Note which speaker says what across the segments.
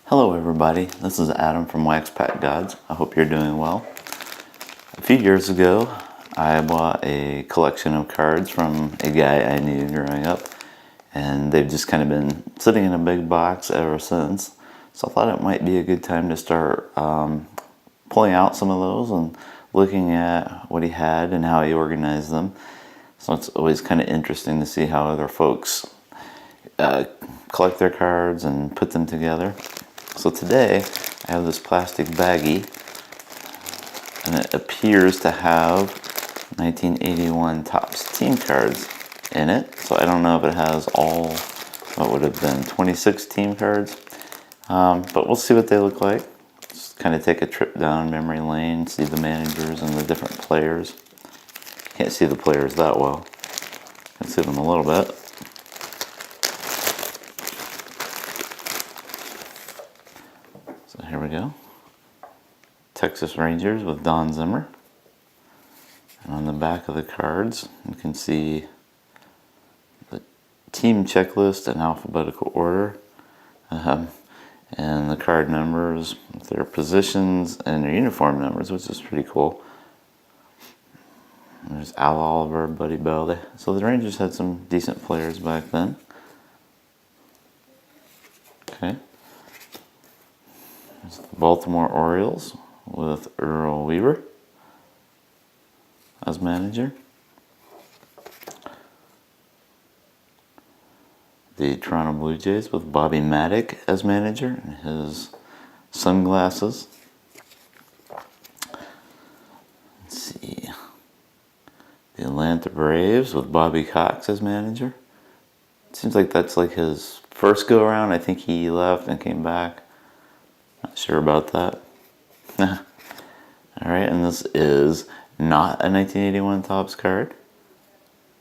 Speaker 1: Hello everybody, this is Adam from Wax Pack Gods. I hope you're doing well. A few years ago, I bought a collection of cards from a guy I knew growing up, and they've just kind of been sitting in a big box ever since. So I thought it might be a good time to start pulling out some of those and looking at what he had and how he organized them. So it's always kind of interesting to see how other folks collect their cards and put them together. So today I have this plastic baggie, and it appears to have 1981 Topps team cards in it. So I don't know if it has all, what would have been 26 team cards, but we'll see what they look like. Just kind of take a trip down memory lane, see the managers and the different players. Can't see the players that well. I can see them a little bit. So here we go. Texas Rangers with Don Zimmer. And on the back of the cards, you can see the team checklist in alphabetical order. And the card numbers, their positions, and their uniform numbers, which is pretty cool. There's Al Oliver, Buddy Bell. So the Rangers had some decent players back then. Okay. There's the Baltimore Orioles with Earl Weaver as manager. The Toronto Blue Jays with Bobby Maddock as manager and his sunglasses. Let's see. The Atlanta Braves with Bobby Cox as manager. It seems like that's like his first go around. I think he left and came back. Not sure about that. Alright, and this is not a 1981 Topps card.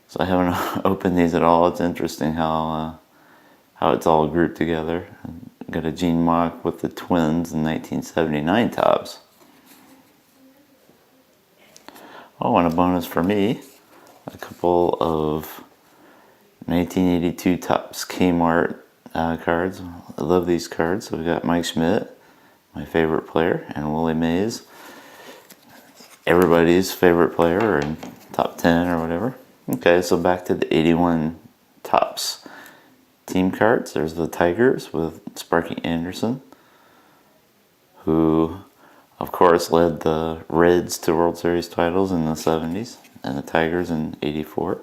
Speaker 1: So I haven't opened these at all. It's interesting how it's all grouped together. Got a Gene Mauch with the Twins in 1979 Topps. Oh, and a bonus for me, a couple of 1982 Topps Kmart cards. I love these cards. So we got Mike Schmidt, my favorite player, and Willie Mays, everybody's favorite player, or in top 10 or whatever. Okay, so back to the 81 Topps team cards. There's the Tigers with Sparky Anderson, who of course led the Reds to World Series titles in the 70s, and the Tigers in 84.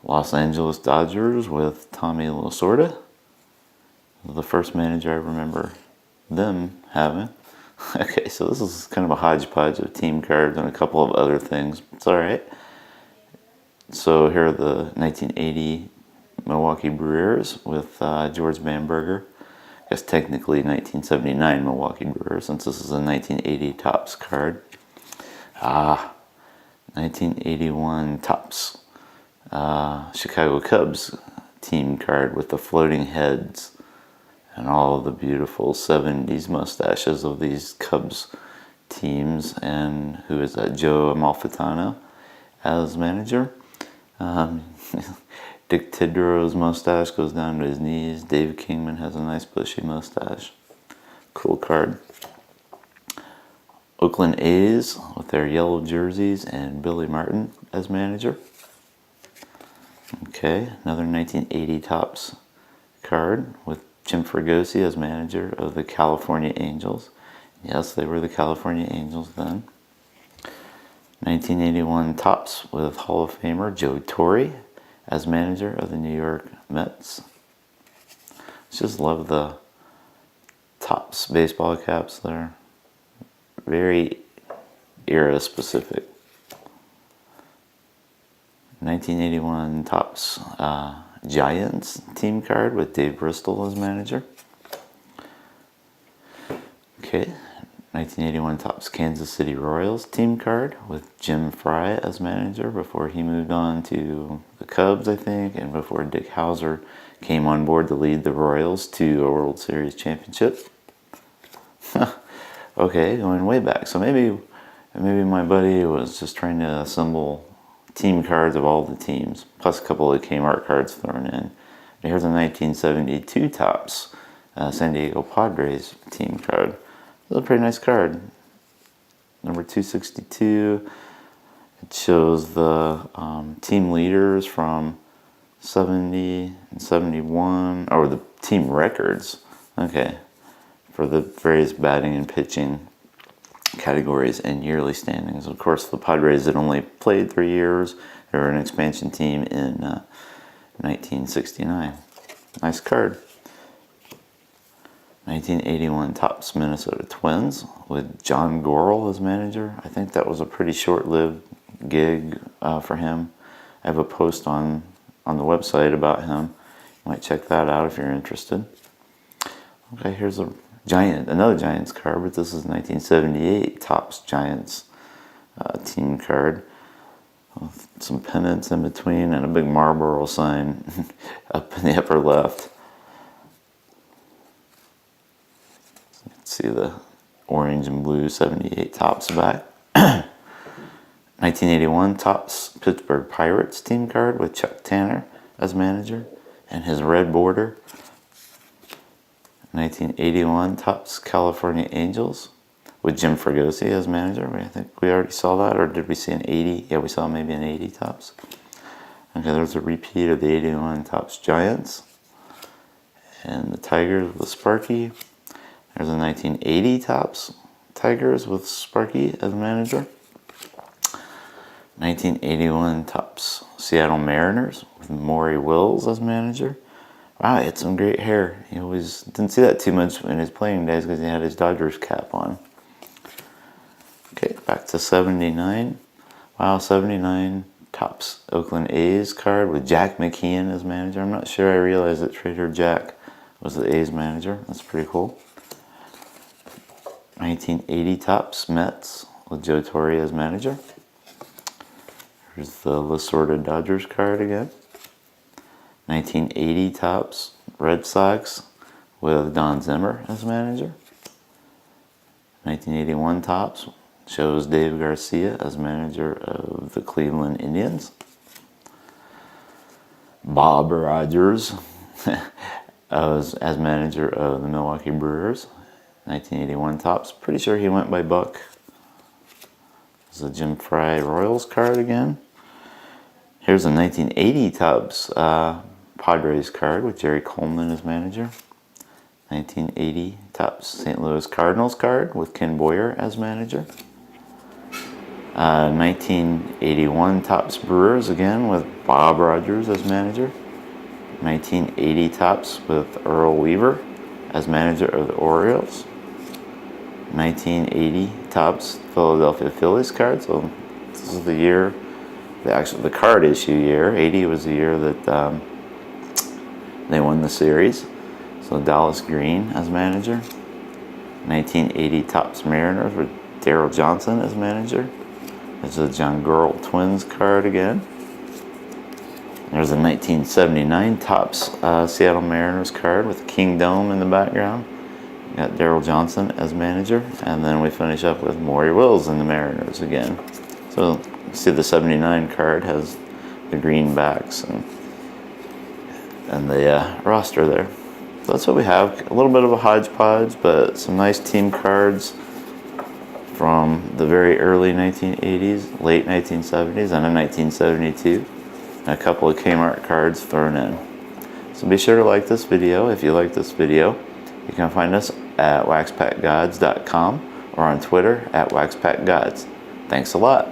Speaker 1: Los Angeles Dodgers with Tommy Lasorda, the first manager I remember them having. Okay, so this is kind of a hodgepodge of team cards and a couple of other things. It's alright. So here are the 1980 Milwaukee Brewers with George Bamberger. I guess technically 1979 Milwaukee Brewers, since this is a 1980 Topps card. 1981 Topps Chicago Cubs team card with the floating heads and all of the beautiful 70s mustaches of these Cubs teams. And who is that? Joe Amalfitano as manager. Dick Tidrow's mustache goes down to his knees. Dave Kingman has a nice bushy mustache. Cool card. Oakland A's with their yellow jerseys and Billy Martin as manager. Okay, another 1980 Topps card with Jim Fregosi as manager of the California Angels. Yes, they were the California Angels then. 1981 Topps with Hall of Famer Joe Torre as manager of the New York Mets. Just love the Topps baseball caps there. Very era specific. 1981 Topps Giants team card with Dave Bristol as manager. Okay, 1981 Topps Kansas City Royals team card with Jim Frye as manager before he moved on to the Cubs, I think, and before Dick Howser came on board to lead the Royals to a World Series championship. Okay, going way back. So maybe my buddy was just trying to assemble team cards of all the teams, plus a couple of Kmart cards thrown in. And here's a 1972 Topps San Diego Padres team card. It's a pretty nice card. Number 262. It shows the team leaders from 70 and 71, or the team records. Okay, for the various batting and pitching categories and yearly standings. Of course, the Padres had only played 3 years. They were an expansion team in 1969. Nice card. 1981 Topps Minnesota Twins with John Gorel as manager. I think that was a pretty short-lived gig for him. I have a post on the website about him. You might check that out if you're interested. Okay, here's another Giants card, but this is 1978 Topps Giants team card. With some pennants in between and a big Marlboro sign up in the upper left. So you can see the orange and blue 78 Topps back. 1981 Topps Pittsburgh Pirates team card with Chuck Tanner as manager and his red border. 1981 Topps California Angels with Jim Fregosi as manager. I think we already saw that, or did we see an 80? Yeah, we saw maybe an 80 Topps. Okay, there's a repeat of the 81 Topps Giants. And the Tigers with Sparky. There's a 1980 Topps Tigers with Sparky as manager. 1981 Topps Seattle Mariners with Maury Wills as manager. Wow, he had some great hair. He always didn't see that too much in his playing days because he had his Dodgers cap on. Okay, back to 79. Wow, 79 Topps Oakland A's card with Jack McKeon as manager. I'm not sure I realized that Trader Jack was the A's manager. That's pretty cool. 1980 Topps Mets with Joe Torre as manager. Here's the Lasorda Dodgers card again. 1980 Topps Red Sox with Don Zimmer as manager. 1981 Topps shows Dave Garcia as manager of the Cleveland Indians. Bob Rogers as manager of the Milwaukee Brewers. 1981 Topps. Pretty sure he went by Buck. This is a Jim Fry Royals card again. Here's a 1980 Topps Padres card with Jerry Coleman as manager. 1980 Topps St. Louis Cardinals card with Ken Boyer as manager. 1981 Topps Brewers again with Bob Rogers as manager. 1980 Topps with Earl Weaver as manager of the Orioles. 1980 Topps Philadelphia Phillies card. So this is the year, the card issue year. 80 was the year that they won the series. So Dallas Green as manager. 1980 Topps Mariners with Darryl Johnson as manager. There's a John Gorel Twins card again. There's a 1979 Topps Seattle Mariners card with King Dome in the background. Got Darryl Johnson as manager. And then we finish up with Maury Wills in the Mariners again. So you see the 79 card has the green backs and the roster there. So that's what we have. A little bit of a hodgepodge, but some nice team cards from the very early 1980s, late 1970s, and in 1972. And a couple of Kmart cards thrown in. So be sure to like this video if you like this video. You can find us at waxpackgods.com or on Twitter at waxpackgods. Thanks a lot.